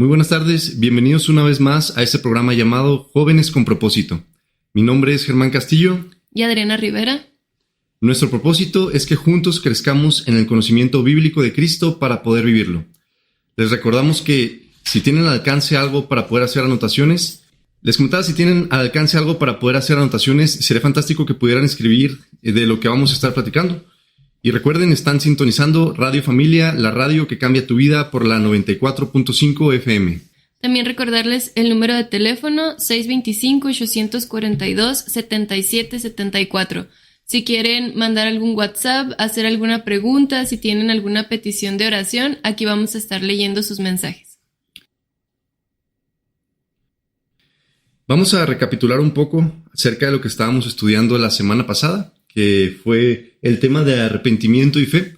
Muy buenas tardes, bienvenidos una vez más a este programa llamado Jóvenes con Propósito. Mi nombre es Germán Castillo. Y Adriana Rivera. Nuestro propósito es que juntos crezcamos en el conocimiento bíblico de Cristo para poder vivirlo. Les recordamos que si tienen al alcance algo para poder hacer anotaciones, sería fantástico que pudieran escribir de lo que vamos a estar platicando. Y recuerden, están sintonizando Radio Familia, la radio que cambia tu vida por la 94.5 FM. También recordarles el número de teléfono 625-842-7774. Si quieren mandar algún WhatsApp, hacer alguna pregunta, si tienen alguna petición de oración, aquí vamos a estar leyendo sus mensajes. Vamos a recapitular un poco acerca de lo que estábamos estudiando la semana pasada, que fue el tema de arrepentimiento y fe.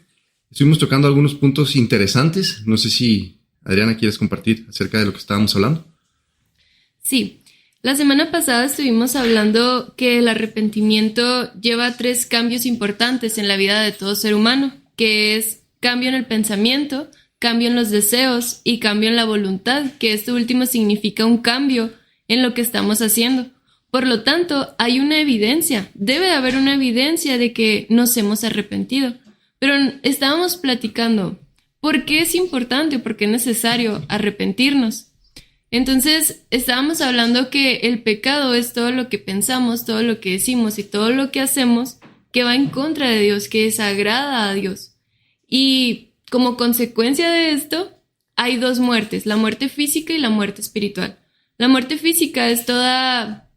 Estuvimos tocando algunos puntos interesantes. No sé si, Adriana, quieres compartir acerca de lo que estábamos hablando. Sí, la semana pasada estuvimos hablando que el arrepentimiento lleva 3 cambios importantes en la vida de todo ser humano, que es cambio en el pensamiento, cambio en los deseos y cambio en la voluntad, que esto último significa un cambio en lo que estamos haciendo. Por lo tanto, hay una evidencia, debe haber una evidencia de que nos hemos arrepentido. Pero estábamos platicando, ¿por qué es importante o por qué es necesario arrepentirnos? Entonces, estábamos hablando que el pecado es todo lo que pensamos, todo lo que decimos y todo lo que hacemos que va en contra de Dios, que desagrada a Dios. Y como consecuencia de esto, hay 2 muertes, la muerte física y la muerte espiritual. La muerte física es toda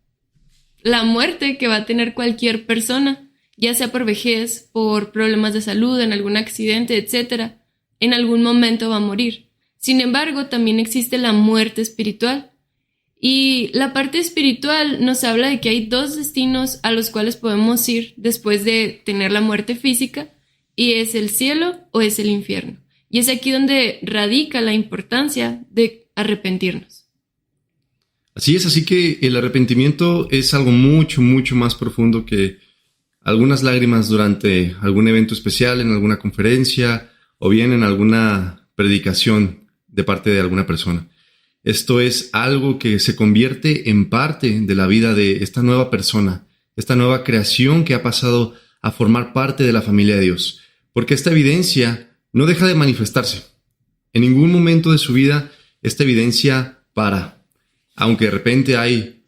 la muerte que va a tener cualquier persona, ya sea por vejez, por problemas de salud, en algún accidente, etc. En algún momento va a morir. Sin embargo, también existe la muerte espiritual. Y la parte espiritual nos habla de que hay 2 destinos a los cuales podemos ir después de tener la muerte física, y es el cielo o es el infierno. Y es aquí donde radica la importancia de arrepentirnos. Así es, así que el arrepentimiento es algo mucho, mucho más profundo que algunas lágrimas durante algún evento especial, en alguna conferencia o bien en alguna predicación de parte de alguna persona. Esto es algo que se convierte en parte de la vida de esta nueva persona, esta nueva creación que ha pasado a formar parte de la familia de Dios. Porque esta evidencia no deja de manifestarse. En ningún momento de su vida esta evidencia para. Aunque de repente hay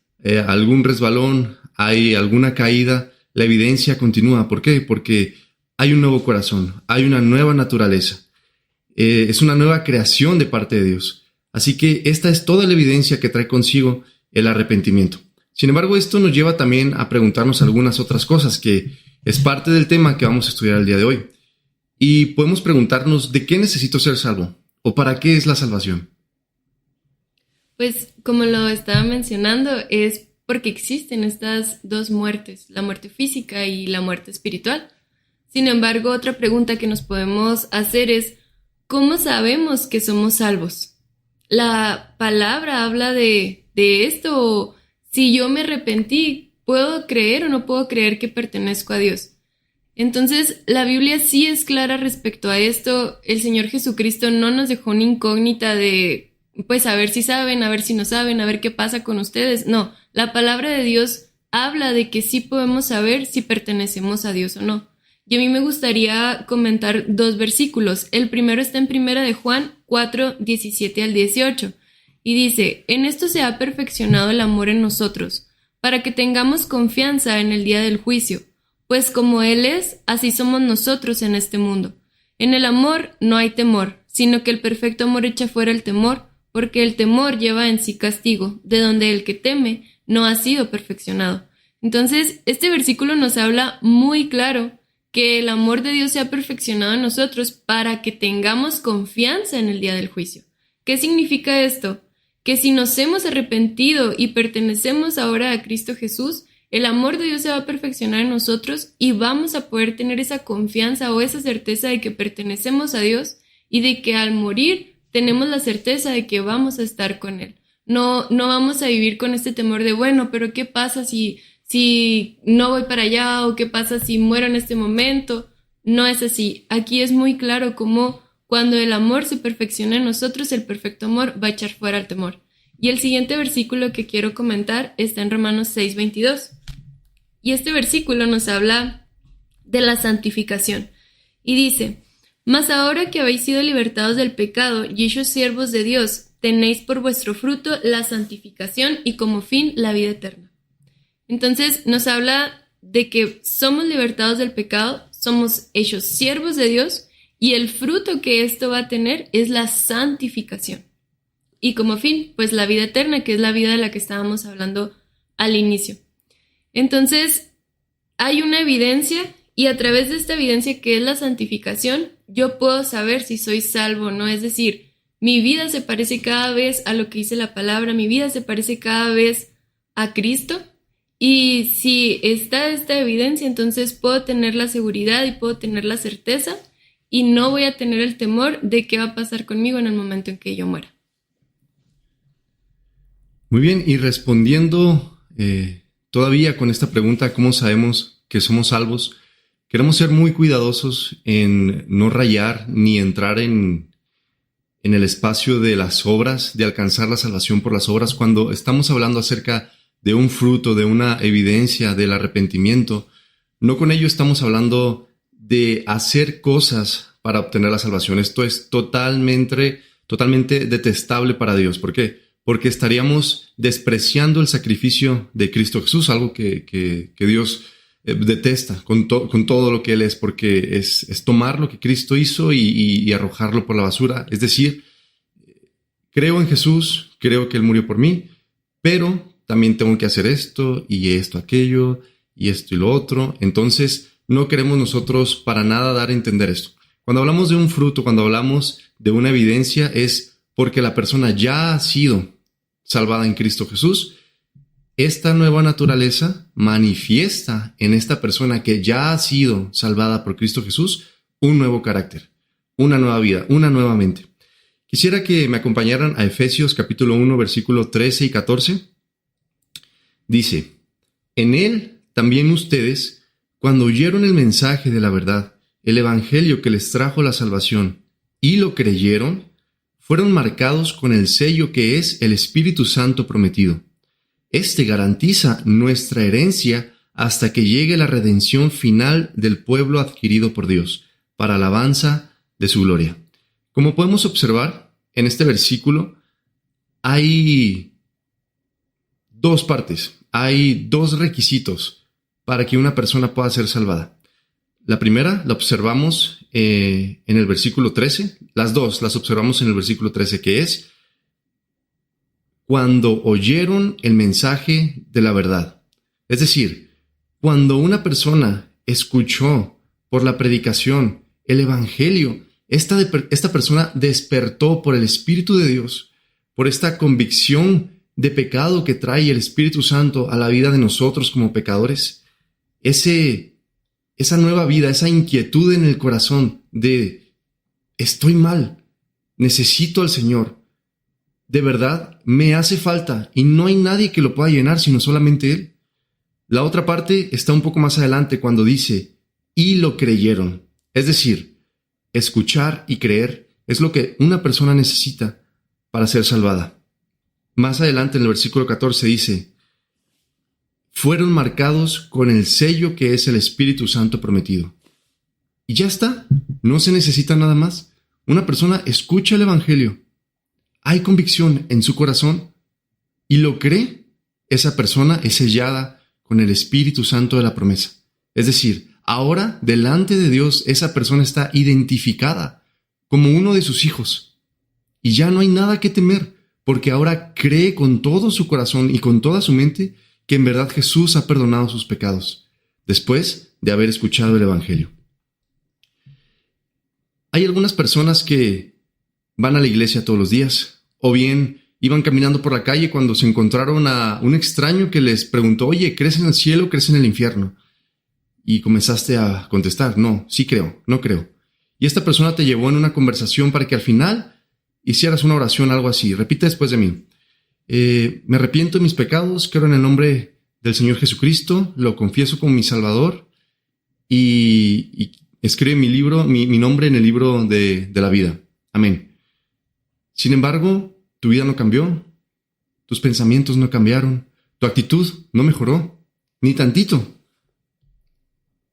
algún resbalón, hay alguna caída, la evidencia continúa. ¿Por qué? Porque hay un nuevo corazón, hay una nueva naturaleza. Es una nueva creación de parte de Dios. Así que esta es toda la evidencia que trae consigo el arrepentimiento. Sin embargo, esto nos lleva también a preguntarnos algunas otras cosas, que es parte del tema que vamos a estudiar el día de hoy. Y podemos preguntarnos, ¿de qué necesito ser salvo? ¿O para qué es la salvación? Pues como lo estaba mencionando, es porque existen estas 2 muertes, la muerte física y la muerte espiritual. Sin embargo, otra pregunta que nos podemos hacer es, ¿cómo sabemos que somos salvos? La palabra habla de esto, o si yo me arrepentí, ¿puedo creer o no puedo creer que pertenezco a Dios? Entonces, la Biblia sí es clara respecto a esto. El Señor Jesucristo no nos dejó una incógnita de pues a ver si saben, a ver si no saben, a ver qué pasa con ustedes. No, la palabra de Dios habla de que sí podemos saber si pertenecemos a Dios o no. Y a mí me gustaría comentar 2 versículos. El primero está en Primera de Juan 4, 17 al 18. Y dice, en esto se ha perfeccionado el amor en nosotros, para que tengamos confianza en el día del juicio. Pues como Él es, así somos nosotros en este mundo. En el amor no hay temor, sino que el perfecto amor echa fuera el temor, porque el temor lleva en sí castigo, de donde el que teme no ha sido perfeccionado. Entonces, este versículo nos habla muy claro que el amor de Dios se ha perfeccionado en nosotros para que tengamos confianza en el día del juicio. ¿Qué significa esto? Que si nos hemos arrepentido y pertenecemos ahora a Cristo Jesús, el amor de Dios se va a perfeccionar en nosotros y vamos a poder tener esa confianza o esa certeza de que pertenecemos a Dios y de que al morir tenemos la certeza de que vamos a estar con Él. No vamos a vivir con este temor de, bueno, pero ¿qué pasa si no voy para allá? ¿O qué pasa si muero en este momento? No es así. Aquí es muy claro cómo Cuando el amor se perfecciona en nosotros, el perfecto amor va a echar fuera el temor. Y el siguiente versículo que quiero comentar está en Romanos 6:22. Y este versículo nos habla de la santificación. Y dice: mas ahora que habéis sido libertados del pecado y hechos siervos de Dios, tenéis por vuestro fruto la santificación y como fin la vida eterna. Entonces nos habla de que somos libertados del pecado, somos hechos siervos de Dios y el fruto que esto va a tener es la santificación. Y como fin, pues la vida eterna, que es la vida de la que estábamos hablando al inicio. Entonces, hay una evidencia y a través de esta evidencia que es la santificación, yo puedo saber si soy salvo o no. Es decir, mi vida se parece cada vez a lo que dice la palabra, mi vida se parece cada vez a Cristo. Y si está esta evidencia, entonces puedo tener la seguridad y puedo tener la certeza y no voy a tener el temor de qué va a pasar conmigo en el momento en que yo muera. Muy bien, y respondiendo todavía con esta pregunta, ¿cómo sabemos que somos salvos? Queremos ser muy cuidadosos en no rayar ni entrar en el espacio de las obras, de alcanzar la salvación por las obras. Cuando estamos hablando acerca de un fruto, de una evidencia del arrepentimiento, no con ello estamos hablando de hacer cosas para obtener la salvación. Esto es totalmente detestable para Dios. ¿Por qué? Porque estaríamos despreciando el sacrificio de Cristo Jesús, algo que Dios detesta con todo lo que Él es, porque es tomar lo que Cristo hizo y arrojarlo por la basura. Es decir, creo en Jesús, creo que Él murió por mí, pero también tengo que hacer esto y esto, aquello y esto y lo otro. Entonces, no queremos nosotros para nada dar a entender esto. Cuando hablamos de un fruto, cuando hablamos de una evidencia, es porque la persona ya ha sido salvada en Cristo Jesús. Esta nueva naturaleza manifiesta en esta persona que ya ha sido salvada por Cristo Jesús un nuevo carácter, una nueva vida, una nueva mente. Quisiera que me acompañaran a Efesios capítulo 1, versículo 13 y 14. Dice: en él también ustedes, cuando oyeron el mensaje de la verdad, el evangelio que les trajo la salvación, y lo creyeron, fueron marcados con el sello que es el Espíritu Santo prometido. Este garantiza nuestra herencia hasta que llegue la redención final del pueblo adquirido por Dios, para alabanza de su gloria. Como podemos observar, en este versículo hay dos partes, hay dos requisitos para que una persona pueda ser salvada. La primera la observamos en el versículo 13, las dos las observamos en el versículo 13, que es cuando oyeron el mensaje de la verdad. Es decir, cuando una persona escuchó por la predicación el evangelio, esta persona despertó por el Espíritu de Dios, por esta convicción de pecado que trae el Espíritu Santo a la vida de nosotros como pecadores, esa nueva vida, esa inquietud en el corazón de estoy mal, necesito al Señor, de verdad me hace falta y no hay nadie que lo pueda llenar sino solamente Él. La otra parte está un poco más adelante cuando dice y lo creyeron, es decir, escuchar y creer es lo que una persona necesita para ser salvada. Más adelante en el versículo 14 dice: fueron marcados con el sello que es el Espíritu Santo prometido. Y ya está, no se necesita nada más. Una persona escucha el evangelio, hay convicción en su corazón y lo cree, esa persona es sellada con el Espíritu Santo de la promesa. Es decir, ahora delante de Dios esa persona está identificada como uno de sus hijos y ya no hay nada que temer, porque ahora cree con todo su corazón y con toda su mente que en verdad Jesús ha perdonado sus pecados, después de haber escuchado el evangelio. Hay algunas personas que van a la iglesia todos los días, o bien iban caminando por la calle cuando se encontraron a un extraño que les preguntó: oye, ¿crees en el cielo o crees en el infierno? Y comenzaste a contestar: no, sí creo, no creo. Y esta persona te llevó en una conversación para que al final hicieras una oración, algo así. Repite después de mí: me arrepiento de mis pecados, creo en el nombre del Señor Jesucristo, lo confieso como mi Salvador y escribe mi nombre en el libro de la vida. Amén. Sin embargo, tu vida no cambió, tus pensamientos no cambiaron, tu actitud no mejoró, ni tantito.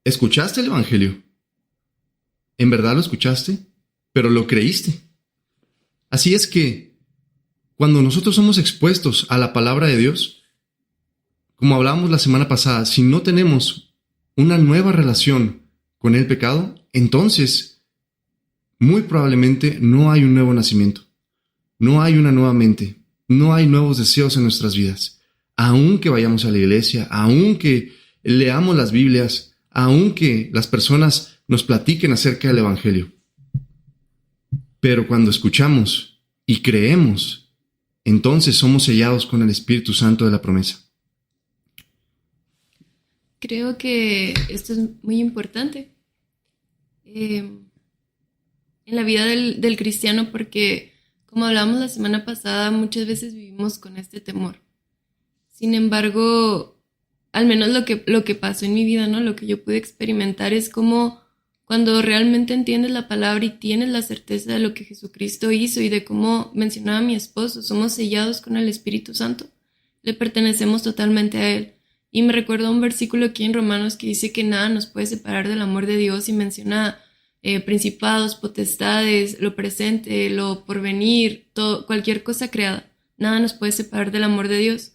¿Escuchaste el Evangelio? ¿En verdad lo escuchaste? Pero lo creíste. Así es que, cuando nosotros somos expuestos a la palabra de Dios, como hablábamos la semana pasada, si no tenemos una nueva relación con el pecado, entonces, muy probablemente no hay un nuevo nacimiento, no hay una nueva mente, no hay nuevos deseos en nuestras vidas. Aunque vayamos a la iglesia, aunque leamos las Biblias, aunque las personas nos platiquen acerca del Evangelio. Pero cuando escuchamos y creemos, entonces somos sellados con el Espíritu Santo de la promesa. Creo que esto es muy importante en la vida del cristiano, porque, como hablamos la semana pasada, muchas veces vivimos con este temor. Sin embargo, al menos lo que pasó en mi vida, ¿no? Lo que yo pude experimentar es como cuando realmente entiendes la palabra y tienes la certeza de lo que Jesucristo hizo y de cómo mencionaba mi esposo, somos sellados con el Espíritu Santo, le pertenecemos totalmente a Él. Y me recuerda un versículo aquí en Romanos que dice que nada nos puede separar del amor de Dios, y menciona principados, potestades, lo presente, lo porvenir, todo, cualquier cosa creada. Nada nos puede separar del amor de Dios.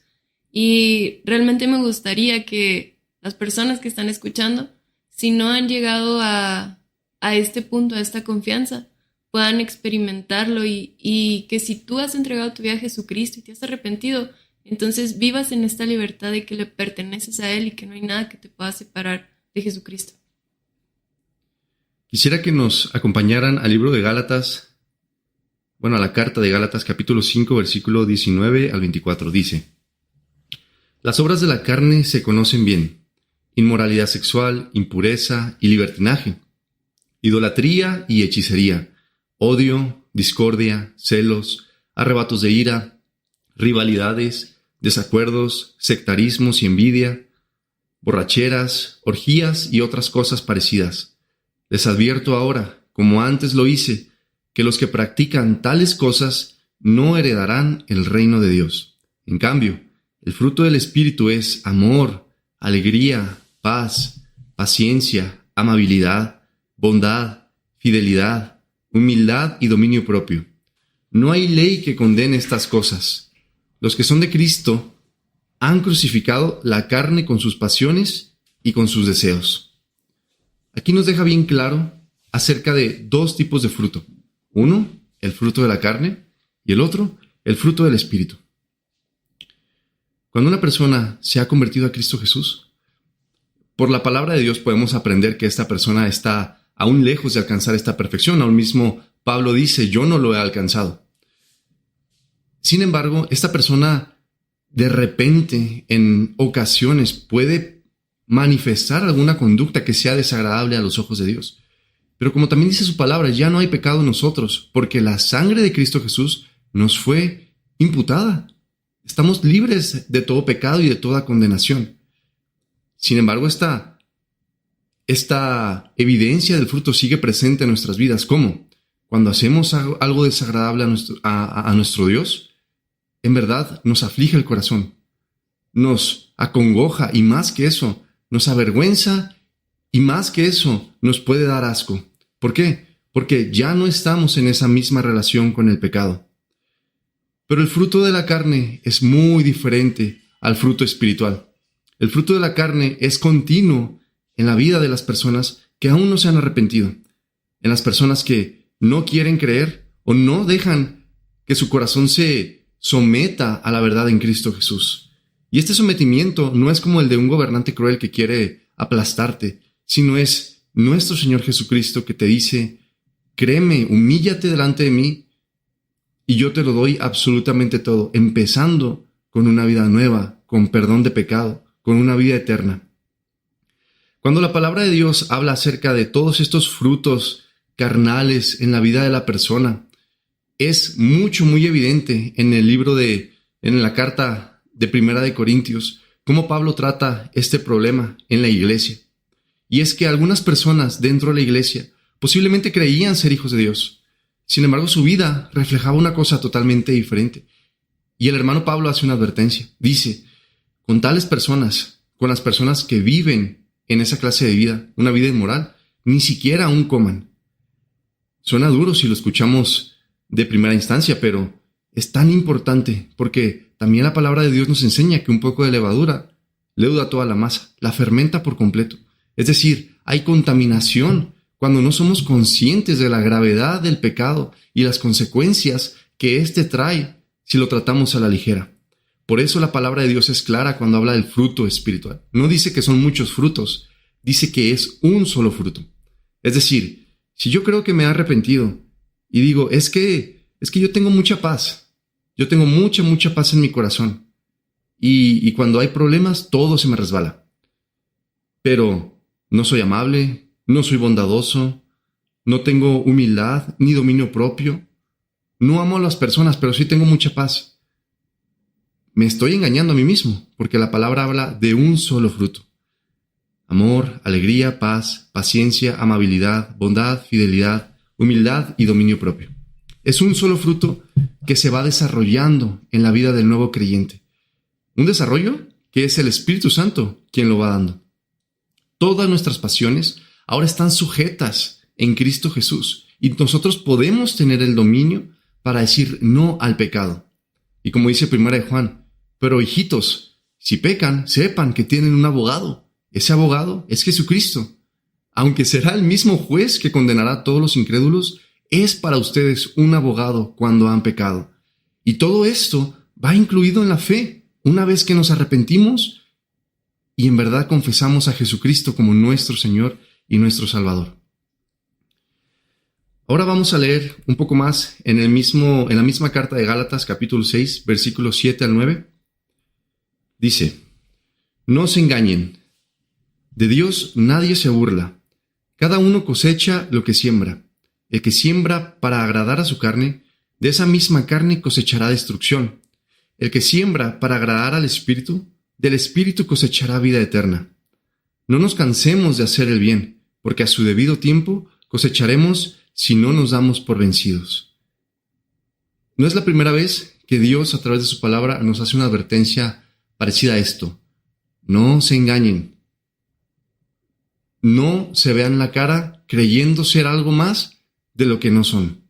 Y realmente me gustaría que las personas que están escuchando, si no han llegado a este punto, a esta confianza, puedan experimentarlo y que si tú has entregado tu vida a Jesucristo y te has arrepentido, entonces vivas en esta libertad de que le perteneces a Él y que no hay nada que te pueda separar de Jesucristo. Quisiera que nos acompañaran al libro de Gálatas, a la carta de Gálatas capítulo 5, versículo 19 al 24. Dice: las obras de la carne se conocen bien: inmoralidad sexual, impureza y libertinaje, idolatría y hechicería, odio, discordia, celos, arrebatos de ira, rivalidades, desacuerdos, sectarismos y envidia, borracheras, orgías y otras cosas parecidas. Les advierto ahora, como antes lo hice, que los que practican tales cosas no heredarán el reino de Dios. En cambio, el fruto del Espíritu es amor, alegría, paz, paciencia, amabilidad, bondad, fidelidad, humildad y dominio propio. No hay ley que condene estas cosas. Los que son de Cristo han crucificado la carne con sus pasiones y con sus deseos. Aquí nos deja bien claro acerca de dos tipos de fruto. Uno, el fruto de la carne, y el otro, el fruto del Espíritu. Cuando una persona se ha convertido a Cristo Jesús, por la palabra de Dios podemos aprender que esta persona está aún lejos de alcanzar esta perfección. Aún mismo Pablo dice: yo no lo he alcanzado. Sin embargo, esta persona de repente, en ocasiones, puede manifestar alguna conducta que sea desagradable a los ojos de Dios. Pero como también dice su palabra, ya no hay pecado en nosotros, porque la sangre de Cristo Jesús nos fue imputada. Estamos libres de todo pecado y de toda condenación. Sin embargo, esta evidencia del fruto sigue presente en nuestras vidas. ¿Cómo? Cuando hacemos algo desagradable a nuestro Dios, en verdad nos aflige el corazón, nos acongoja, y más que eso, nos avergüenza, y más que eso, nos puede dar asco. ¿Por qué? Porque ya no estamos en esa misma relación con el pecado. Pero el fruto de la carne es muy diferente al fruto espiritual. El fruto de la carne es continuo en la vida de las personas que aún no se han arrepentido, en las personas que no quieren creer o no dejan que su corazón se someta a la verdad en Cristo Jesús. Y este sometimiento no es como el de un gobernante cruel que quiere aplastarte, sino es nuestro Señor Jesucristo que te dice: créeme, humíllate delante de mí y yo te lo doy absolutamente todo, empezando con una vida nueva, con perdón de pecado, con una vida eterna. Cuando la palabra de Dios habla acerca de todos estos frutos carnales en la vida de la persona, es muy evidente en la carta de Primera de Corintios, cómo Pablo trata este problema en la iglesia. Y es que algunas personas dentro de la iglesia posiblemente creían ser hijos de Dios. Sin embargo, su vida reflejaba una cosa totalmente diferente. Y el hermano Pablo hace una advertencia. Dice, con tales personas, con las personas que viven en esa clase de vida, una vida inmoral, ni siquiera aún coman. Suena duro si lo escuchamos de primera instancia, pero es tan importante porque también la palabra de Dios nos enseña que un poco de levadura leuda toda la masa, la fermenta por completo. Es decir, hay contaminación cuando no somos conscientes de la gravedad del pecado y las consecuencias que éste trae si lo tratamos a la ligera. Por eso la palabra de Dios es clara cuando habla del fruto espiritual. No dice que son muchos frutos, dice que es un solo fruto. Es decir, si yo creo que me he arrepentido y digo, es que yo tengo mucha paz, yo tengo mucha paz en mi corazón y cuando hay problemas todo se me resbala. Pero no soy amable, no soy bondadoso, no tengo humildad ni dominio propio, no amo a las personas, pero sí tengo mucha paz. Me estoy engañando a mí mismo, porque la palabra habla de un solo fruto. Amor, alegría, paz, paciencia, amabilidad, bondad, fidelidad, humildad y dominio propio. Es un solo fruto que se va desarrollando en la vida del nuevo creyente. Un desarrollo que es el Espíritu Santo quien lo va dando. Todas nuestras pasiones ahora están sujetas en Cristo Jesús y nosotros podemos tener el dominio para decir no al pecado. Y como dice 1 Juan, pero hijitos, si pecan, sepan que tienen un abogado. Ese abogado es Jesucristo. Aunque será el mismo juez que condenará a todos los incrédulos, es para ustedes un abogado cuando han pecado. Y todo esto va incluido en la fe. Una vez que nos arrepentimos y en verdad confesamos a Jesucristo como nuestro Señor y nuestro Salvador. Ahora vamos a leer un poco más en la misma carta de Gálatas, capítulo 6, versículos 7 al 9. Dice, no se engañen, de Dios nadie se burla. Cada uno cosecha lo que siembra. El que siembra para agradar a su carne, de esa misma carne cosechará destrucción. El que siembra para agradar al Espíritu, del Espíritu cosechará vida eterna. No nos cansemos de hacer el bien, porque a su debido tiempo cosecharemos si no nos damos por vencidos. No es la primera vez que Dios, a través de su palabra, nos hace una advertencia parecida a esto. No se engañen. No se vean la cara creyendo ser algo más de lo que no son.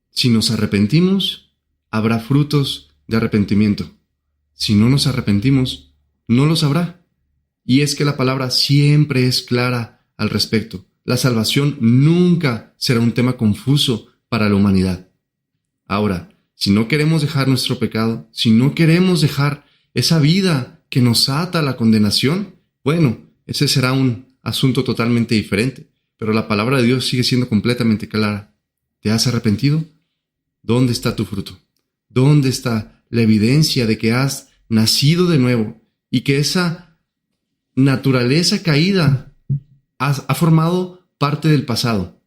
Si nos arrepentimos, habrá frutos de arrepentimiento. Si no nos arrepentimos, no los habrá. Y es que la palabra siempre es clara al respecto. La salvación nunca será un tema confuso para la humanidad. Ahora, si no queremos dejar nuestro pecado, si no queremos dejar esa vida que nos ata a la condenación, bueno, ese será un asunto totalmente diferente. Pero la palabra de Dios sigue siendo completamente clara. ¿Te has arrepentido? ¿Dónde está tu fruto? ¿Dónde está la evidencia de que has nacido de nuevo y que esa naturaleza caída ha formado parte del pasado?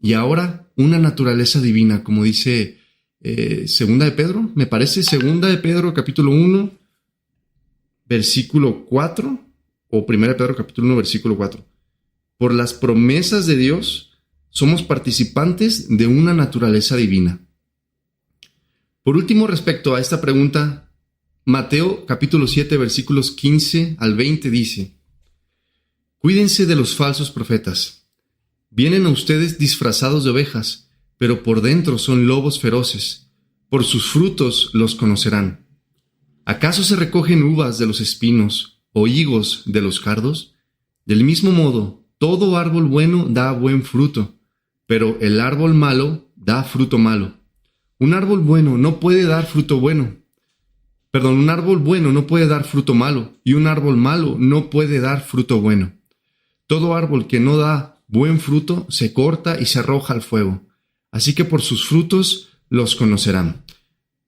Y ahora una naturaleza divina, como dice Segunda de Pedro, me parece Segunda de Pedro capítulo 1, versículo 4, o Primera de Pedro capítulo 1, versículo 4. Por las promesas de Dios somos participantes de una naturaleza divina. Por último, respecto a esta pregunta, Mateo capítulo 7, versículos 15 al 20 dice, cuídense de los falsos profetas. Vienen a ustedes disfrazados de ovejas, pero por dentro son lobos feroces. Por sus frutos los conocerán. ¿Acaso se recogen uvas de los espinos o higos de los cardos? Del mismo modo, todo árbol bueno da buen fruto, pero el árbol malo da fruto malo. Un árbol bueno no puede dar fruto bueno. Un árbol bueno no puede dar fruto malo, y un árbol malo no puede dar fruto bueno. Todo árbol que no da buen fruto se corta y se arroja al fuego. Así que por sus frutos los conocerán.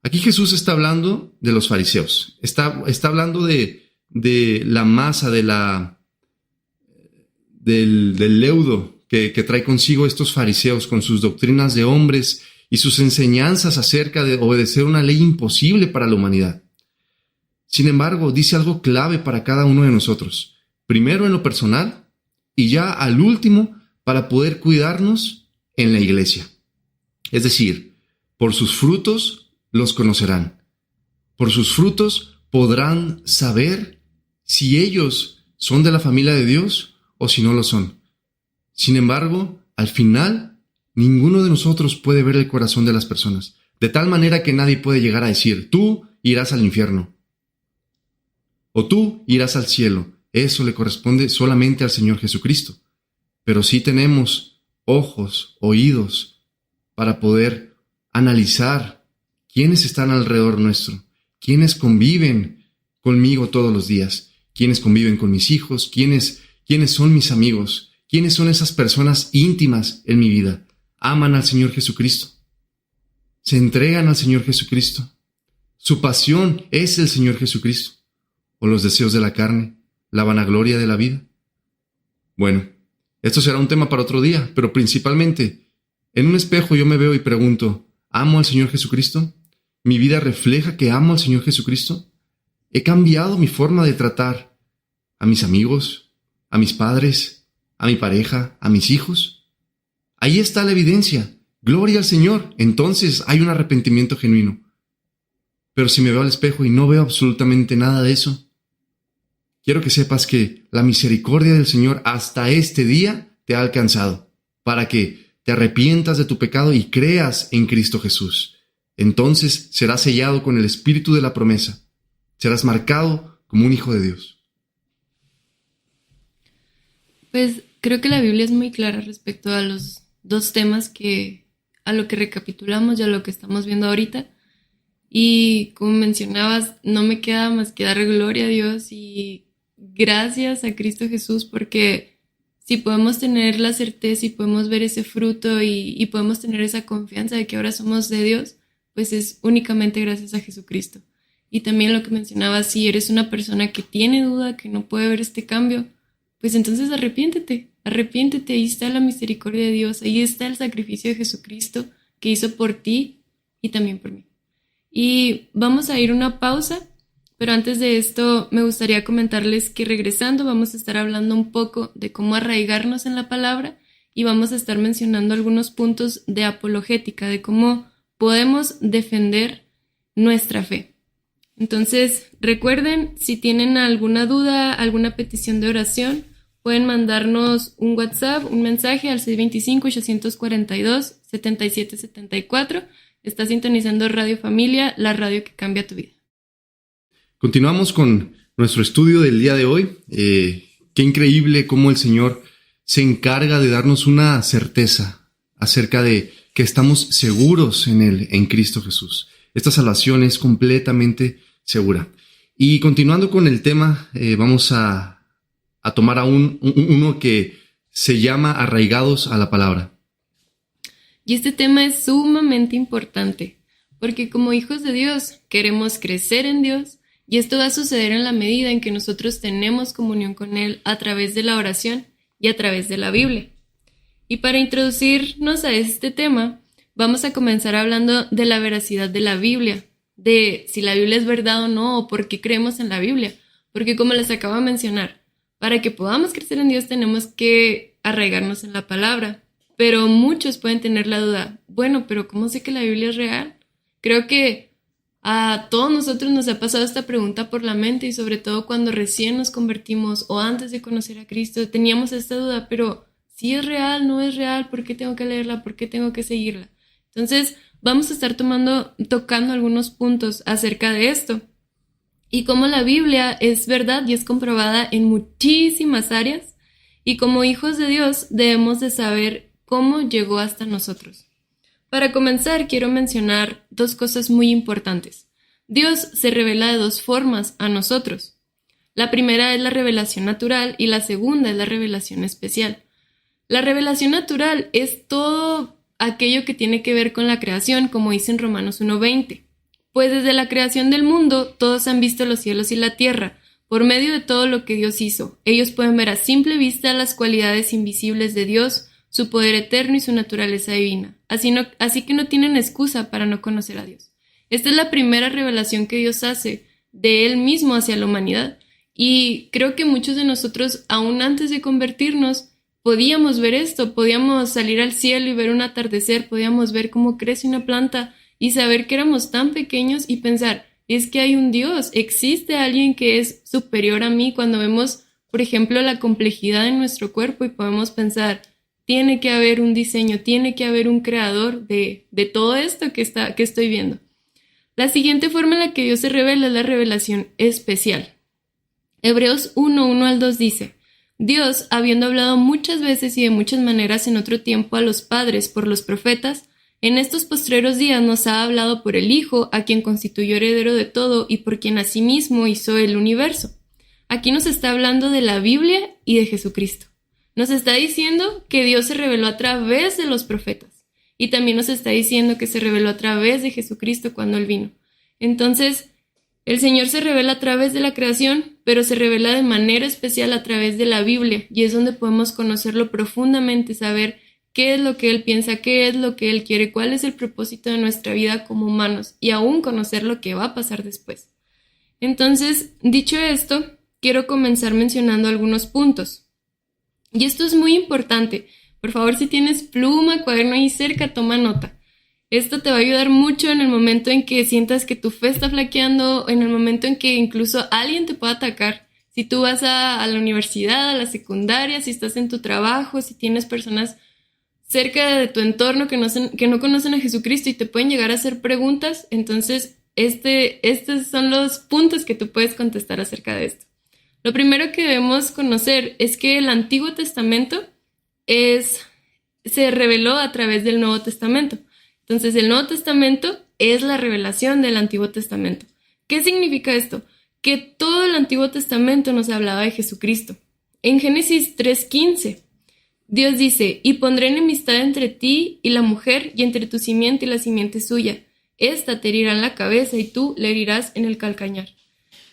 Aquí Jesús está hablando de los fariseos. Está hablando de la masa, del leudo que trae consigo estos fariseos con sus doctrinas de hombres y sus enseñanzas acerca de obedecer una ley imposible para la humanidad. Sin embargo, dice algo clave para cada uno de nosotros. primero en lo personal y ya al último para poder cuidarnos en la iglesia. Es decir, por sus frutos los conocerán. Por sus frutos podrán saber si ellos son de la familia de Dios o si no lo son. Sin embargo, al final, ninguno de nosotros puede ver el corazón de las personas, de tal manera que nadie puede llegar a decir, tú irás al infierno o tú irás al cielo. Eso le corresponde solamente al Señor Jesucristo. Pero sí tenemos ojos, oídos, para poder analizar quiénes están alrededor nuestro, quiénes conviven conmigo todos los días, quiénes conviven con mis hijos, quiénes son mis amigos, quiénes son esas personas íntimas en mi vida. Aman al Señor Jesucristo, se entregan al Señor Jesucristo, su pasión es el Señor Jesucristo, o los deseos de la carne, la vanagloria de la vida. Bueno, esto será un tema para otro día, pero principalmente, en un espejo yo me veo y pregunto, ¿amo al Señor Jesucristo? ¿Mi vida refleja que amo al Señor Jesucristo? ¿He cambiado mi forma de tratar a mis amigos, a mis padres, a mi pareja, a mis hijos? Ahí está la evidencia. Gloria al Señor. Entonces hay un arrepentimiento genuino. Pero si me veo al espejo y no veo absolutamente nada de eso, quiero que sepas que la misericordia del Señor hasta este día te ha alcanzado, para que te arrepientas de tu pecado y creas en Cristo Jesús. Entonces serás sellado con el espíritu de la promesa. Serás marcado como un hijo de Dios. Pues creo que la Biblia es muy clara respecto a los dos temas a lo que recapitulamos y a lo que estamos viendo ahorita. Y como mencionabas, no me queda más que dar gloria a Dios y gracias a Cristo Jesús, porque si podemos tener la certeza y podemos ver ese fruto y podemos tener esa confianza de que ahora somos de Dios, pues es únicamente gracias a Jesucristo. Y también lo que mencionabas, si eres una persona que tiene duda, que no puede ver este cambio, pues entonces arrepiéntete, ahí está la misericordia de Dios, ahí está el sacrificio de Jesucristo que hizo por ti y también por mí. Y vamos a ir a una pausa, pero antes de esto me gustaría comentarles que regresando vamos a estar hablando un poco de cómo arraigarnos en la palabra y vamos a estar mencionando algunos puntos de apologética, de cómo podemos defender nuestra fe. Entonces, recuerden, si tienen alguna duda, alguna petición de oración, pueden mandarnos un WhatsApp, un mensaje al 625-842-7774. Está sintonizando Radio Familia, la radio que cambia tu vida. Continuamos con nuestro estudio del día de hoy. Qué increíble cómo el Señor se encarga de darnos una certeza acerca de que estamos seguros en Él, en Cristo Jesús. Esta salvación es completamente segura. Y continuando con el tema, vamos a tomar uno que se llama arraigados a la palabra. Y este tema es sumamente importante, porque como hijos de Dios queremos crecer en Dios, y esto va a suceder en la medida en que nosotros tenemos comunión con Él a través de la oración y a través de la Biblia. Y para introducirnos a este tema, vamos a comenzar hablando de la veracidad de la Biblia, de si la Biblia es verdad o no, o por qué creemos en la Biblia. Porque como les acabo de mencionar, para que podamos crecer en Dios tenemos que arraigarnos en la palabra. Pero muchos pueden tener la duda, bueno, pero ¿cómo sé que la Biblia es real? Creo que a todos nosotros nos ha pasado esta pregunta por la mente y sobre todo cuando recién nos convertimos o antes de conocer a Cristo teníamos esta duda, pero si es real, no es real, ¿por qué tengo que leerla? ¿Por qué tengo que seguirla? Entonces vamos a estar tocando algunos puntos acerca de esto y cómo la Biblia es verdad y es comprobada en muchísimas áreas y como hijos de Dios debemos de saber cómo llegó hasta nosotros. Para comenzar, quiero mencionar dos cosas muy importantes. Dios se revela de dos formas a nosotros. La primera es la revelación natural y la segunda es la revelación especial. La revelación natural es todo aquello que tiene que ver con la creación, como dice en Romanos 1:20. Pues desde la creación del mundo, todos han visto los cielos y la tierra, por medio de todo lo que Dios hizo. Ellos pueden ver a simple vista las cualidades invisibles de Dios, su poder eterno y su naturaleza divina. Así que no tienen excusa para no conocer a Dios. Esta es la primera revelación que Dios hace de Él mismo hacia la humanidad. Y creo que muchos de nosotros, aún antes de convertirnos, podíamos ver esto, podíamos salir al cielo y ver un atardecer, podíamos ver cómo crece una planta y saber que éramos tan pequeños y pensar, es que hay un Dios, existe alguien que es superior a mí. Cuando vemos, por ejemplo, la complejidad de nuestro cuerpo y podemos pensar, tiene que haber un diseño, tiene que haber un creador de todo esto que estoy viendo. La siguiente forma en la que Dios se revela es la revelación especial. Hebreos 1:1-2 dice, Dios, habiendo hablado muchas veces y de muchas maneras en otro tiempo a los padres por los profetas, en estos postreros días nos ha hablado por el Hijo, a quien constituyó heredero de todo y por quien asimismo hizo el universo. Aquí nos está hablando de la Biblia y de Jesucristo. Nos está diciendo que Dios se reveló a través de los profetas y también nos está diciendo que se reveló a través de Jesucristo cuando Él vino. Entonces, el Señor se revela a través de la creación, pero se revela de manera especial a través de la Biblia, y es donde podemos conocerlo profundamente, saber qué es lo que Él piensa, qué es lo que Él quiere, cuál es el propósito de nuestra vida como humanos, y aún conocer lo que va a pasar después. Entonces, dicho esto, quiero comenzar mencionando algunos puntos. Y esto es muy importante. Por favor, si tienes pluma, cuaderno ahí cerca, toma nota. Esto te va a ayudar mucho en el momento en que sientas que tu fe está flaqueando, en el momento en que incluso alguien te pueda atacar. Si tú vas a la universidad, a la secundaria, si estás en tu trabajo, si tienes personas cerca de tu entorno que no conocen a Jesucristo y te pueden llegar a hacer preguntas, entonces estos son los puntos que tú puedes contestar acerca de esto. Lo primero que debemos conocer es que el Antiguo Testamento se reveló a través del Nuevo Testamento. Entonces, el Nuevo Testamento es la revelación del Antiguo Testamento. ¿Qué significa esto? Que todo el Antiguo Testamento nos hablaba de Jesucristo. En Génesis 3:15, Dios dice, y pondré enemistad entre ti y la mujer, y entre tu simiente y la simiente suya. Esta te herirá en la cabeza, y tú le herirás en el calcañar.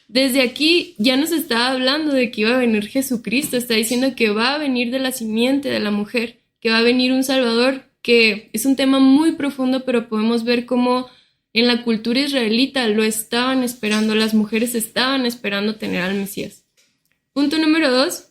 Desde aquí ya nos está hablando de que iba a venir Jesucristo, está diciendo que va a venir de la simiente de la mujer, que va a venir un Salvador, que es un tema muy profundo, pero podemos ver cómo en la cultura israelita lo estaban esperando, las mujeres estaban esperando tener al Mesías. Punto número 2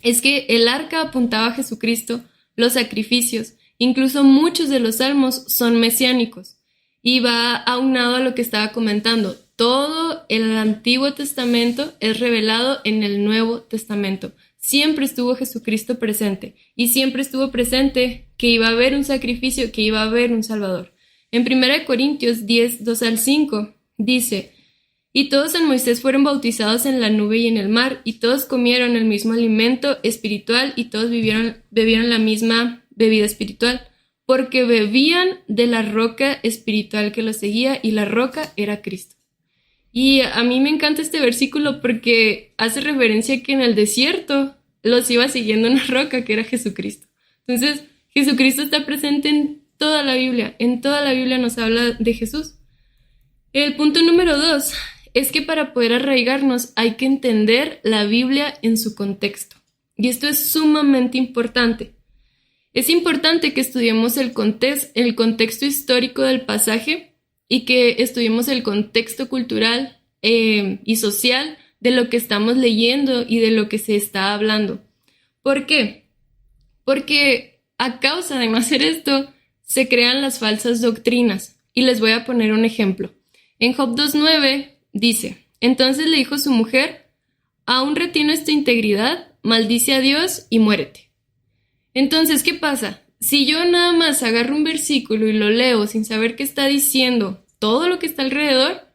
es que el arca apuntaba a Jesucristo, los sacrificios, incluso muchos de los salmos son mesiánicos, y va aunado a lo que estaba comentando. Todo el Antiguo Testamento es revelado en el Nuevo Testamento. Siempre estuvo Jesucristo presente y siempre estuvo presente que iba a haber un sacrificio, que iba a haber un Salvador. En 1 Corintios 10:2-5 dice, y todos en Moisés fueron bautizados en la nube y en el mar, y todos comieron el mismo alimento espiritual y todos bebieron la misma bebida espiritual, porque bebían de la roca espiritual que los seguía y la roca era Cristo. Y a mí me encanta este versículo porque hace referencia a que en el desierto los iba siguiendo una roca que era Jesucristo. Entonces, Jesucristo está presente en toda la Biblia nos habla de Jesús. El punto número 2 es que para poder arraigarnos hay que entender la Biblia en su contexto. Y esto es sumamente importante. Es importante que estudiemos el contexto histórico del pasaje y que estudiemos el contexto cultural y social de lo que estamos leyendo y de lo que se está hablando. ¿Por qué? Porque a causa de no hacer esto, se crean las falsas doctrinas. Y les voy a poner un ejemplo. En Job 2:9 dice, entonces le dijo su mujer, aún retienes tu integridad, maldice a Dios y muérete. Entonces, ¿qué pasa? Si yo nada más agarro un versículo y lo leo sin saber qué está diciendo todo lo que está alrededor,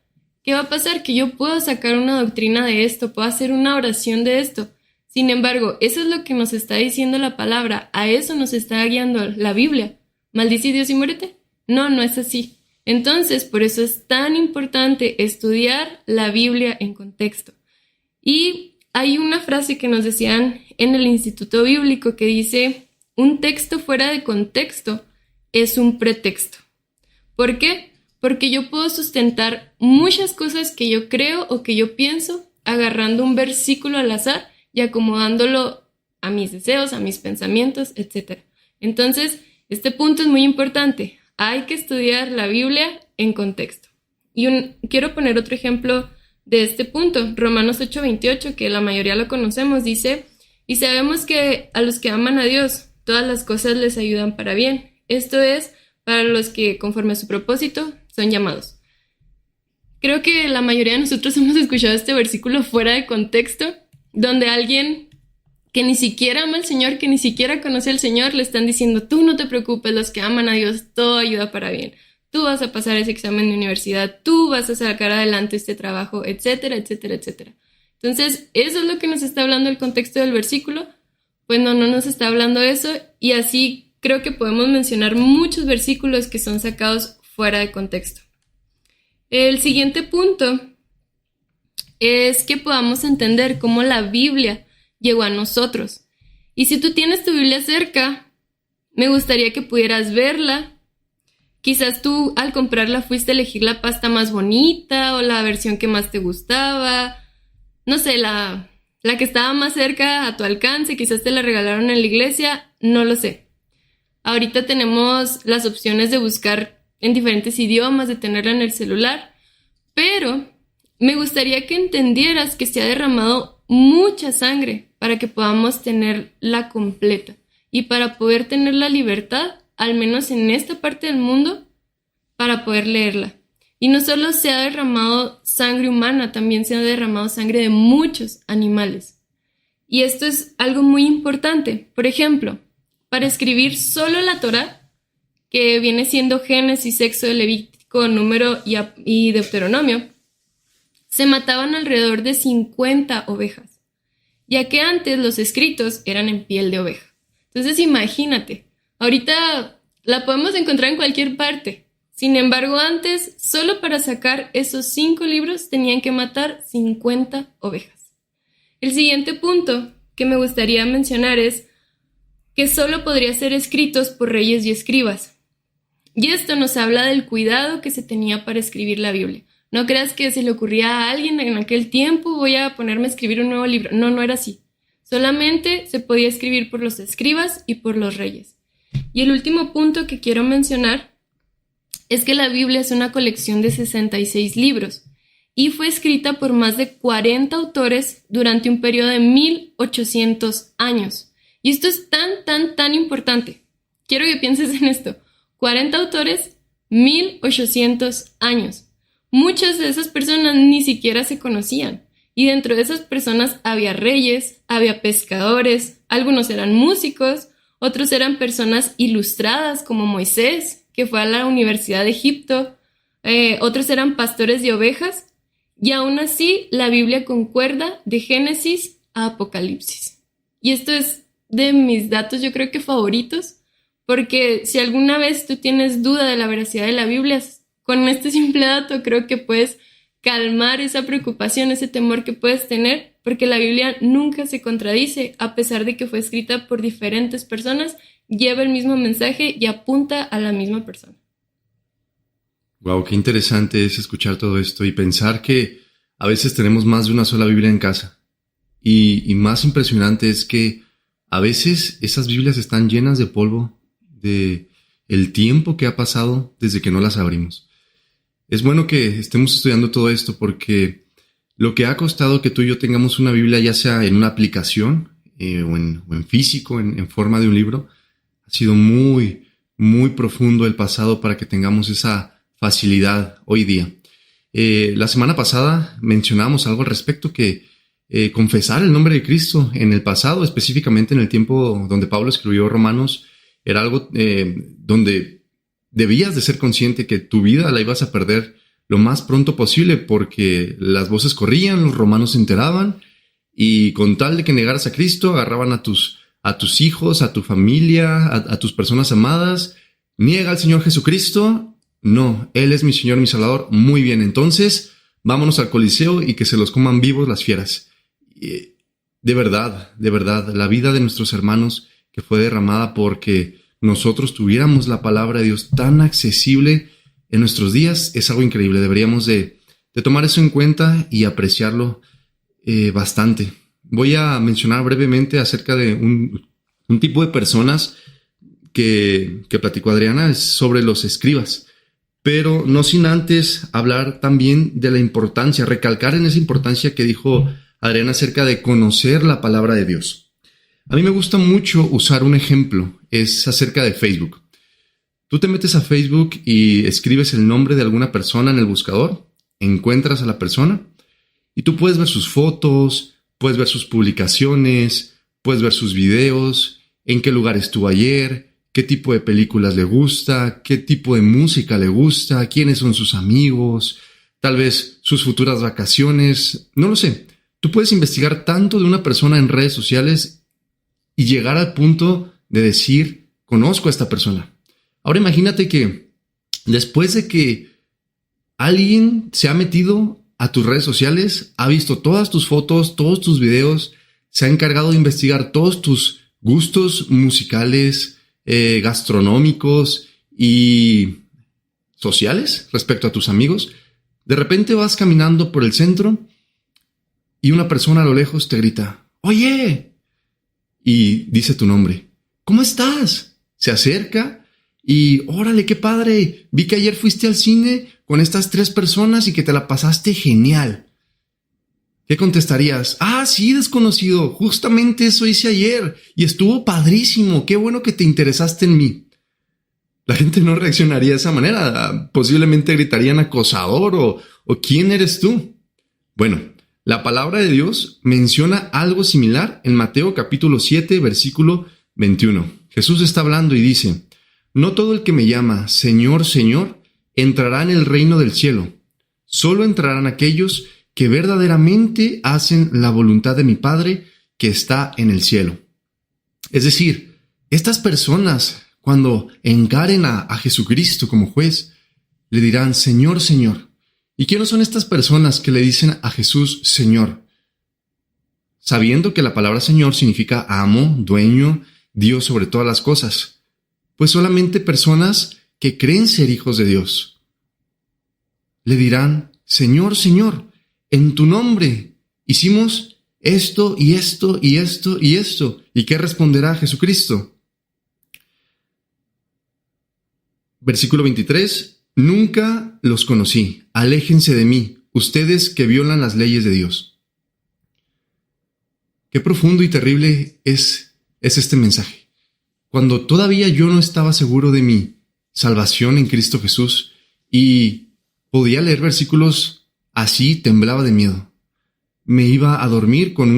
¿qué va a pasar? Que yo puedo sacar una doctrina de esto, puedo hacer una oración de esto. Sin embargo, eso es lo que nos está diciendo la palabra, a eso nos está guiando la Biblia. ¿Maldice a Dios y muérete? No, no es así. Entonces, por eso es tan importante estudiar la Biblia en contexto. Y hay una frase que nos decían en el Instituto Bíblico que dice, un texto fuera de contexto es un pretexto. ¿Por qué? Porque yo puedo sustentar muchas cosas que yo creo o que yo pienso agarrando un versículo al azar y acomodándolo a mis deseos, a mis pensamientos, etc. Entonces, este punto es muy importante. Hay que estudiar la Biblia en contexto. Y quiero poner otro ejemplo de este punto. Romanos 8:28, que la mayoría lo conocemos, dice: y sabemos que a los que aman a Dios, todas las cosas les ayudan para bien. Esto es, para los que conforme a su propósito son llamados. Creo que la mayoría de nosotros hemos escuchado este versículo fuera de contexto, donde alguien que ni siquiera ama al Señor, que ni siquiera conoce al Señor, le están diciendo: tú no te preocupes, los que aman a Dios, todo ayuda para bien. Tú vas a pasar ese examen de universidad, tú vas a sacar adelante este trabajo, etcétera, etcétera, etcétera. Entonces, ¿eso es lo que nos está hablando el contexto del versículo? Pues no nos está hablando eso, y así creo que podemos mencionar muchos versículos que son sacados fuera de contexto. El siguiente punto es que podamos entender cómo la Biblia llegó a nosotros. Y si tú tienes tu Biblia cerca, me gustaría que pudieras verla. Quizás tú al comprarla fuiste a elegir la pasta más bonita o la versión que más te gustaba. No sé, la que estaba más cerca a tu alcance, quizás te la regalaron en la iglesia, no lo sé. Ahorita tenemos las opciones de buscar en diferentes idiomas, de tenerla en el celular, pero me gustaría que entendieras que se ha derramado mucha sangre para que podamos tenerla completa y para poder tener la libertad, al menos en esta parte del mundo, para poder leerla. Y no solo se ha derramado sangre humana, también se ha derramado sangre de muchos animales. Y esto es algo muy importante. Por ejemplo, para escribir solo la Torá, que viene siendo Génesis, Éxodo, Levítico, Número y Deuteronomio, se mataban alrededor de 50 ovejas, ya que antes los escritos eran en piel de oveja. Entonces imagínate, ahorita la podemos encontrar en cualquier parte. Sin embargo, antes, solo para sacar esos 5 libros tenían que matar 50 ovejas. El siguiente punto que me gustaría mencionar es que solo podría ser escritos por reyes y escribas. Y esto nos habla del cuidado que se tenía para escribir la Biblia. No creas que se le ocurría a alguien en aquel tiempo: voy a ponerme a escribir un nuevo libro. No era así. Solamente se podía escribir por los escribas y por los reyes. Y el último punto que quiero mencionar es que la Biblia es una colección de 66 libros y fue escrita por más de 40 autores durante un periodo de 1800 años. Y esto es tan importante. Quiero que pienses en esto. 40 autores, 1800 años. Muchas de esas personas ni siquiera se conocían. Y dentro de esas personas había reyes, había pescadores, algunos eran músicos, otros eran personas ilustradas como Moisés, que fue a la Universidad de Egipto, otros eran pastores de ovejas, y aún así la Biblia concuerda de Génesis a Apocalipsis. Y esto es de mis datos, yo creo que favoritos, porque si alguna vez tú tienes duda de la veracidad de la Biblia, con este simple dato creo que puedes calmar esa preocupación, ese temor que puedes tener, porque la Biblia nunca se contradice, a pesar de que fue escrita por diferentes personas, lleva el mismo mensaje y apunta a la misma persona. Wow, qué interesante es escuchar todo esto y pensar que a veces tenemos más de una sola Biblia en casa. Y más impresionante es que a veces esas Biblias están llenas de polvo, de el tiempo que ha pasado desde que no las abrimos. Es bueno que estemos estudiando todo esto porque lo que ha costado que tú y yo tengamos una Biblia, ya sea en una aplicación o en físico, en forma de un libro, ha sido muy, muy profundo el pasado para que tengamos esa facilidad hoy día. La semana pasada mencionamos algo al respecto, que confesar el nombre de Cristo en el pasado, específicamente en el tiempo donde Pablo escribió Romanos, era algo donde debías de ser consciente que tu vida la ibas a perder lo más pronto posible porque las voces corrían, los romanos se enteraban y con tal de que negaras a Cristo agarraban a tus hijos, a tu familia, a tus personas amadas. Niega al Señor Jesucristo. No, Él es mi Señor, mi Salvador. Muy bien, entonces vámonos al Coliseo y que se los coman vivos las fieras. De verdad, la vida de nuestros hermanos que fue derramada porque nosotros tuviéramos la palabra de Dios tan accesible en nuestros días es algo increíble. Deberíamos de tomar eso en cuenta y apreciarlo bastante. Voy a mencionar brevemente acerca de un tipo de personas que platicó Adriana, es sobre los escribas. pero no sin antes hablar también de la importancia, recalcar en esa importancia que dijo Adrián acerca de conocer la palabra de Dios. A mí me gusta mucho usar un ejemplo, es acerca de Facebook. Tú te metes a Facebook y escribes el nombre de alguna persona en el buscador, encuentras a la persona y tú puedes ver sus fotos, puedes ver sus publicaciones, puedes ver sus videos, en qué lugar estuvo ayer, qué tipo de películas le gusta, qué tipo de música le gusta, quiénes son sus amigos, tal vez sus futuras vacaciones, no lo sé. Tú puedes investigar tanto de una persona en redes sociales y llegar al punto de decir, conozco a esta persona. Ahora imagínate que después de que alguien se ha metido a tus redes sociales, ha visto todas tus fotos, todos tus videos, se ha encargado de investigar todos tus gustos musicales, gastronómicos y sociales respecto a tus amigos, de repente vas caminando por el centro y una persona a lo lejos te grita, ¡oye! Y dice tu nombre. ¿Cómo estás? Se acerca y ¡órale, qué padre! Vi que ayer fuiste al cine con estas 3 personas y que te la pasaste genial. ¿Qué contestarías? Ah, sí, desconocido. Justamente eso hice ayer y estuvo padrísimo. Qué bueno que te interesaste en mí. La gente no reaccionaría de esa manera. Posiblemente gritarían acosador o ¿quién eres tú? Bueno, la palabra de Dios menciona algo similar en Mateo capítulo 7, versículo 21. Jesús está hablando y dice, no todo el que me llama Señor, Señor, entrará en el reino del cielo. Solo entrarán aquellos que verdaderamente hacen la voluntad de mi Padre que está en el cielo. Es decir, estas personas, cuando encaren a Jesucristo como juez, le dirán, Señor, Señor. ¿Y quiénes son estas personas que le dicen a Jesús, Señor? Sabiendo que la palabra Señor significa amo, dueño, Dios sobre todas las cosas. Pues solamente personas que creen ser hijos de Dios. Le dirán, Señor, Señor, en tu nombre hicimos esto y esto y esto y esto. ¿Y qué responderá Jesucristo? Versículo 23. Nunca los conocí. Aléjense de mí, ustedes que violan las leyes de Dios. Qué profundo y terrible es este mensaje. Cuando todavía yo no estaba seguro de mi salvación en Cristo Jesús y podía leer versículos así, temblaba de miedo. Me iba a dormir con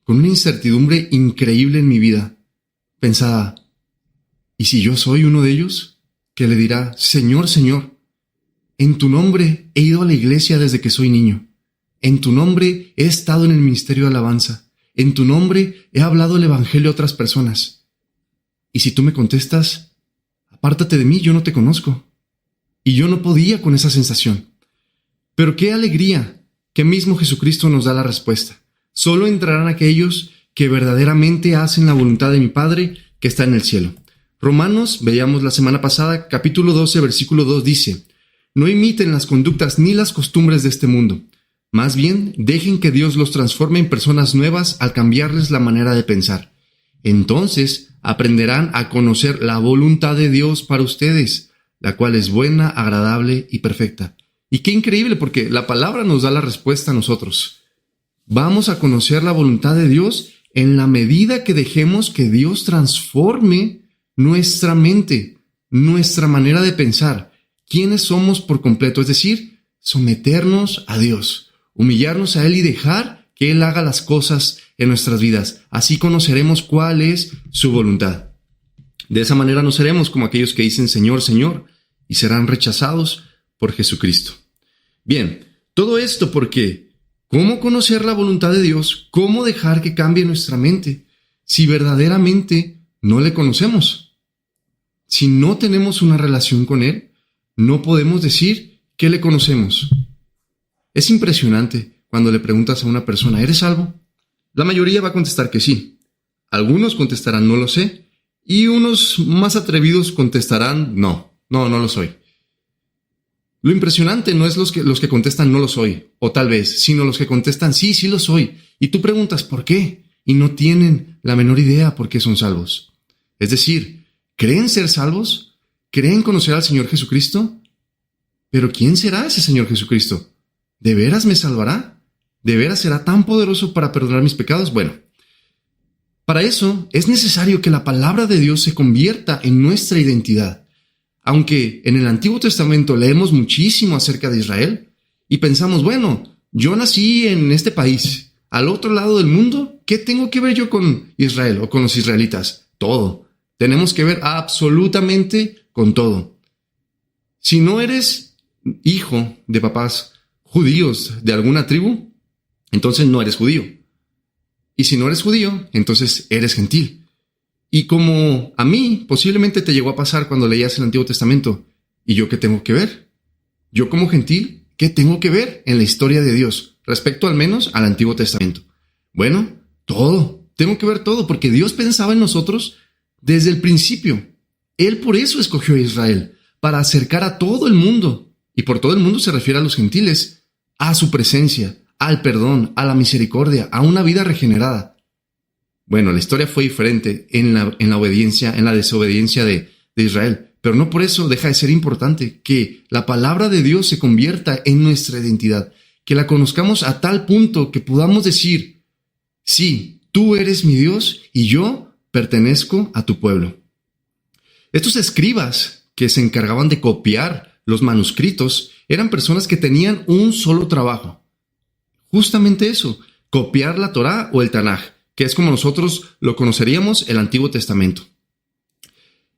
una incertidumbre increíble en mi vida. Pensaba, ¿y si yo soy uno de ellos? Que le dirá, Señor, Señor, en tu nombre he ido a la iglesia desde que soy niño. En tu nombre he estado en el ministerio de alabanza. En tu nombre he hablado el evangelio a otras personas. Y si tú me contestas, apártate de mí, yo no te conozco. Y yo no podía con esa sensación. Pero qué alegría que mismo Jesucristo nos da la respuesta. Solo entrarán aquellos que verdaderamente hacen la voluntad de mi Padre que está en el cielo. Romanos, veíamos la semana pasada, capítulo 12, versículo 2 dice, no imiten las conductas ni las costumbres de este mundo. Más bien, dejen que Dios los transforme en personas nuevas al cambiarles la manera de pensar. Entonces, aprenderán a conocer la voluntad de Dios para ustedes, la cual es buena, agradable y perfecta. Y qué increíble, porque la palabra nos da la respuesta a nosotros. Vamos a conocer la voluntad de Dios en la medida que dejemos que Dios transforme nuestra mente, nuestra manera de pensar, quiénes somos por completo, es decir, someternos a Dios, humillarnos a Él y dejar que Él haga las cosas en nuestras vidas. Así conoceremos cuál es su voluntad. De esa manera no seremos como aquellos que dicen Señor, Señor, y serán rechazados por Jesucristo. Bien, todo esto porque ¿cómo conocer la voluntad de Dios? ¿Cómo dejar que cambie nuestra mente si verdaderamente no le conocemos? Si no tenemos una relación con Él, no podemos decir que le conocemos. Es impresionante cuando le preguntas a una persona, ¿eres salvo? La mayoría va a contestar que sí. Algunos contestarán, no lo sé. Y unos más atrevidos contestarán, no lo soy. Lo impresionante no es los que contestan, no lo soy, o tal vez, sino los que contestan, sí lo soy. Y tú preguntas, ¿por qué? Y no tienen la menor idea por qué son salvos. Es decir, ¿creen ser salvos? ¿Creen conocer al Señor Jesucristo? pero ¿quién será ese Señor Jesucristo? ¿De veras me salvará? ¿De veras será tan poderoso para perdonar mis pecados? Bueno, para eso es necesario que la palabra de Dios se convierta en nuestra identidad. Aunque en el Antiguo Testamento leemos muchísimo acerca de Israel y pensamos, bueno, yo nací en este país, al otro lado del mundo, ¿qué tengo que ver yo con Israel o con los israelitas? Todo. Tenemos que ver absolutamente con todo. Si no eres hijo de papás judíos de alguna tribu, entonces no eres judío. Y si no eres judío, entonces eres gentil. Y como a mí posiblemente te llegó a pasar cuando leías el Antiguo Testamento, ¿y yo qué tengo que ver? Yo como gentil, ¿qué tengo que ver en la historia de Dios respecto al menos al Antiguo Testamento? Bueno, todo. Tengo que ver todo porque Dios pensaba en nosotros desde el principio. Él por eso escogió a Israel, para acercar a todo el mundo, y por todo el mundo se refiere a los gentiles, a su presencia, al perdón, a la misericordia, a una vida regenerada. Bueno, la historia fue diferente en la obediencia, en la desobediencia de Israel, pero no por eso deja de ser importante que la palabra de Dios se convierta en nuestra identidad, que la conozcamos a tal punto que podamos decir, sí, tú eres mi Dios y yo pertenezco a tu pueblo. Estos escribas que se encargaban de copiar los manuscritos eran personas que tenían un solo trabajo. Justamente eso, copiar la Torá o el Tanaj, que es como nosotros lo conoceríamos el Antiguo Testamento.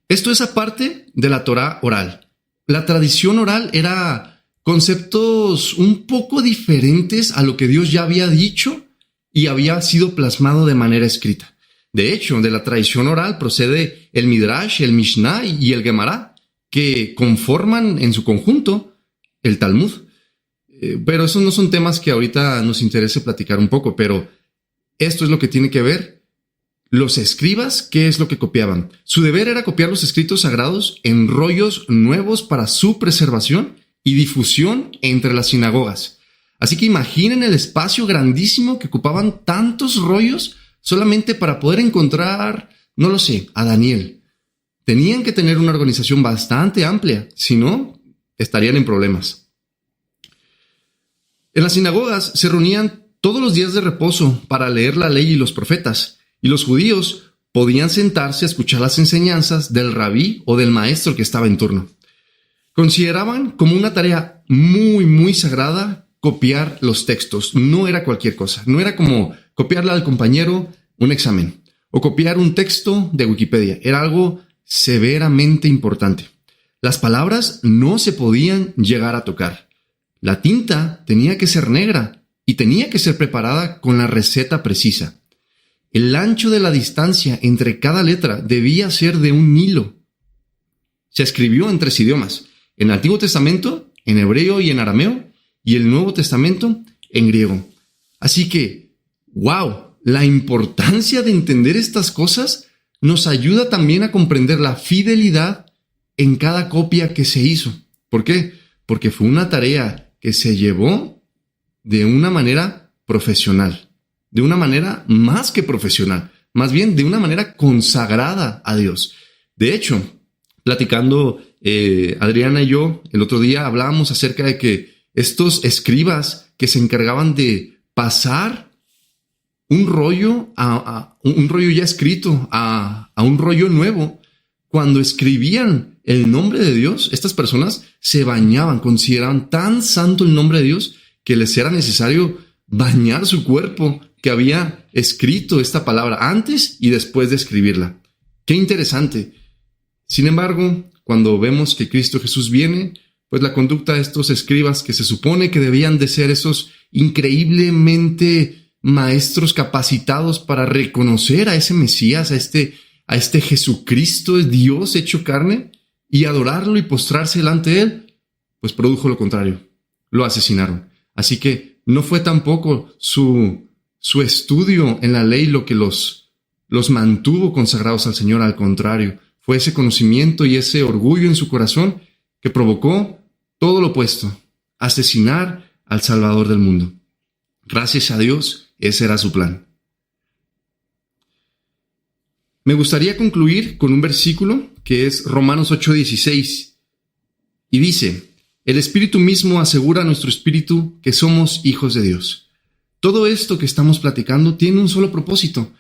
Esto es aparte de la Torá oral. La tradición oral era conceptos un poco diferentes a lo que Dios ya había dicho y había sido plasmado de manera escrita. De hecho, de la tradición oral procede el Midrash, el Mishnah y el Gemara, que conforman en su conjunto el Talmud. Pero esos no son temas que ahorita nos interese platicar un poco, pero esto es lo que tiene que ver. Los escribas, ¿qué es lo que copiaban? Su deber era copiar los escritos sagrados en rollos nuevos para su preservación y difusión entre las sinagogas. Así que imaginen el espacio grandísimo que ocupaban tantos rollos solamente para poder encontrar, no lo sé, a Daniel. Tenían que tener una organización bastante amplia, si no, estarían en problemas. En las sinagogas se reunían todos los días de reposo para leer la ley y los profetas, y los judíos podían sentarse a escuchar las enseñanzas del rabí o del maestro que estaba en turno. Consideraban como una tarea muy, muy sagrada copiar los textos. No era cualquier cosa. No era como copiarle al compañero un examen o copiar un texto de Wikipedia. Era algo severamente importante. Las palabras no se podían llegar a tocar. La tinta tenía que ser negra y tenía que ser preparada con la receta precisa. El ancho de la distancia entre cada letra debía ser de un hilo. Se escribió en 3 idiomas, en el Antiguo Testamento, en hebreo y en arameo, y el Nuevo Testamento en griego. Así que, ¡wow! La importancia de entender estas cosas nos ayuda también a comprender la fidelidad en cada copia que se hizo. ¿Por qué? Porque fue una tarea que se llevó de una manera profesional, de una manera más que profesional, más bien de una manera consagrada a Dios. De hecho, platicando Adriana y yo el otro día hablábamos acerca de que estos escribas que se encargaban de pasar un rollo un rollo ya escrito a un rollo nuevo, cuando escribían el nombre de Dios, estas personas se bañaban, consideraban tan santo el nombre de Dios que les era necesario bañar su cuerpo que había escrito esta palabra antes y después de escribirla. ¡Qué interesante! Sin embargo, cuando vemos que Cristo Jesús viene, pues la conducta de estos escribas que se supone que debían de ser esos increíblemente maestros capacitados para reconocer a ese Mesías, a este Jesucristo, Dios hecho carne, y adorarlo y postrarse delante de él, pues produjo lo contrario. Lo asesinaron. Así que no fue tampoco su estudio en la ley lo que los mantuvo consagrados al Señor. Al contrario, fue ese conocimiento y ese orgullo en su corazón que provocó todo lo opuesto, asesinar al Salvador del mundo. Gracias a Dios, ese era su plan. Me gustaría concluir con un versículo que es Romanos 8:16 y dice: El Espíritu mismo asegura a nuestro espíritu que somos hijos de Dios. Todo esto que estamos platicando tiene un solo propósito,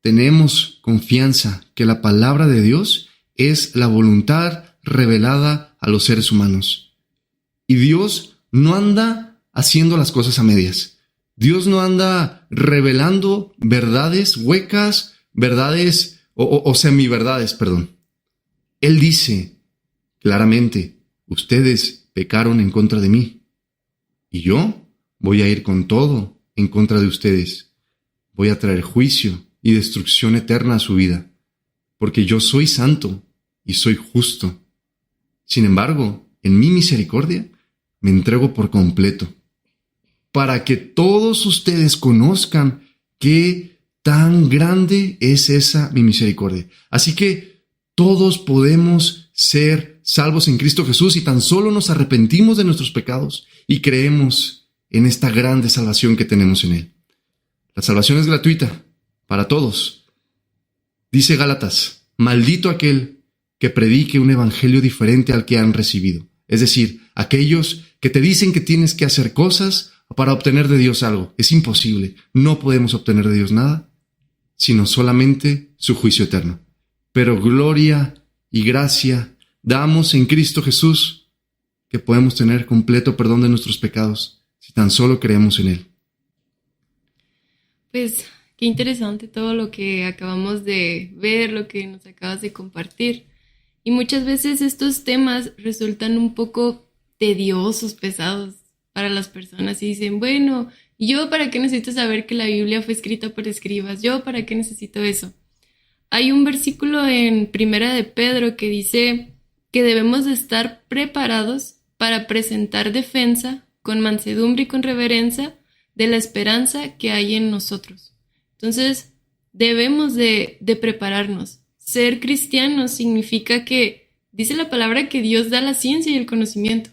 tenemos confianza que la palabra de Dios es la voluntad revelada a los seres humanos. Y Dios no anda haciendo las cosas a medias. Dios no anda revelando verdades huecas, verdades o semiverdades, perdón. Él dice claramente, ustedes pecaron en contra de mí, y yo voy a ir con todo en contra de ustedes. Voy a traer juicio y destrucción eterna a su vida, porque yo soy santo y soy justo. Sin embargo, en mi misericordia me entrego por completo, para que todos ustedes conozcan qué tan grande es esa mi misericordia. Así que todos podemos ser salvos en Cristo Jesús y tan solo nos arrepentimos de nuestros pecados y creemos en esta grande salvación que tenemos en Él. La salvación es gratuita para todos. Dice Gálatas, maldito aquel que predique un evangelio diferente al que han recibido. Es decir, aquellos que te dicen que tienes que hacer cosas para obtener de Dios algo. Es imposible. No podemos obtener de Dios nada, sino solamente su juicio eterno. Pero gloria y gracia damos en Cristo Jesús, que podemos tener completo perdón de nuestros pecados, si tan solo creemos en Él. Pues qué interesante todo lo que acabamos de ver, lo que nos acabas de compartir. Y muchas veces estos temas resultan un poco tediosos, pesados para las personas y dicen, bueno, ¿yo para qué necesito saber que la Biblia fue escrita por escribas? ¿Yo para qué necesito eso? Hay un versículo en Primera de Pedro que dice que debemos de estar preparados para presentar defensa con mansedumbre y con reverencia de la esperanza que hay en nosotros. Entonces, debemos de prepararnos. Ser cristianos significa que, dice la palabra, que Dios da la ciencia y el conocimiento.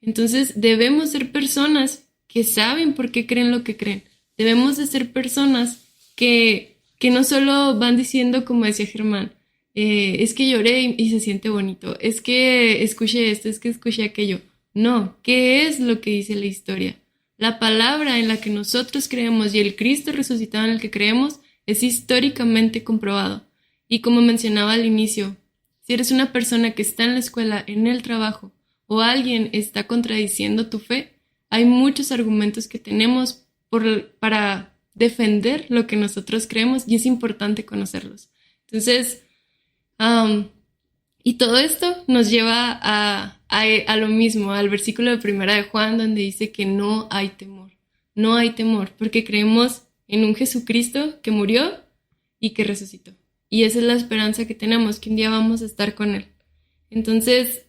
Entonces, debemos ser personas que saben por qué creen lo que creen. Debemos de ser personas que no solo van diciendo, como decía Germán, es que lloré y se siente bonito, es que escuché esto, es que escuché aquello. No, ¿qué es lo que dice la historia? La palabra en la que nosotros creemos y el Cristo resucitado en el que creemos es históricamente comprobado. Y como mencionaba al inicio, si eres una persona que está en la escuela, en el trabajo, o alguien está contradiciendo tu fe, hay muchos argumentos que tenemos para defender lo que nosotros creemos y es importante conocerlos. Entonces, y todo esto nos lleva a lo mismo, al versículo de Primera de Juan, donde dice que no hay temor, porque creemos en un Jesucristo que murió y que resucitó. Y esa es la esperanza que tenemos, que un día vamos a estar con Él. Entonces,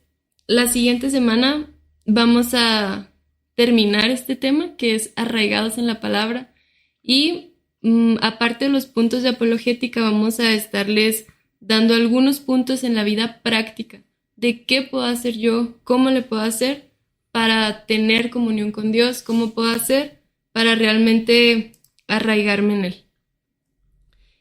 la siguiente semana vamos a terminar este tema, que es arraigados en la palabra, y aparte de los puntos de apologética, vamos a estarles dando algunos puntos en la vida práctica de qué puedo hacer yo, cómo le puedo hacer para tener comunión con Dios, cómo puedo hacer para realmente arraigarme en Él.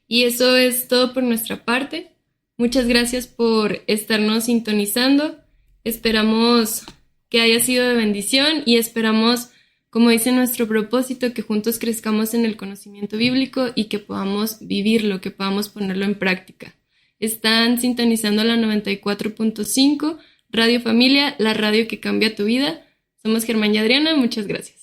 Y eso es todo por nuestra parte. Muchas gracias por estarnos sintonizando. Esperamos que haya sido de bendición y esperamos, como dice nuestro propósito, que juntos crezcamos en el conocimiento bíblico y que podamos vivirlo, que podamos ponerlo en práctica. Están sintonizando la 94.5, Radio Familia, la radio que cambia tu vida. Somos Germán y Adriana, muchas gracias.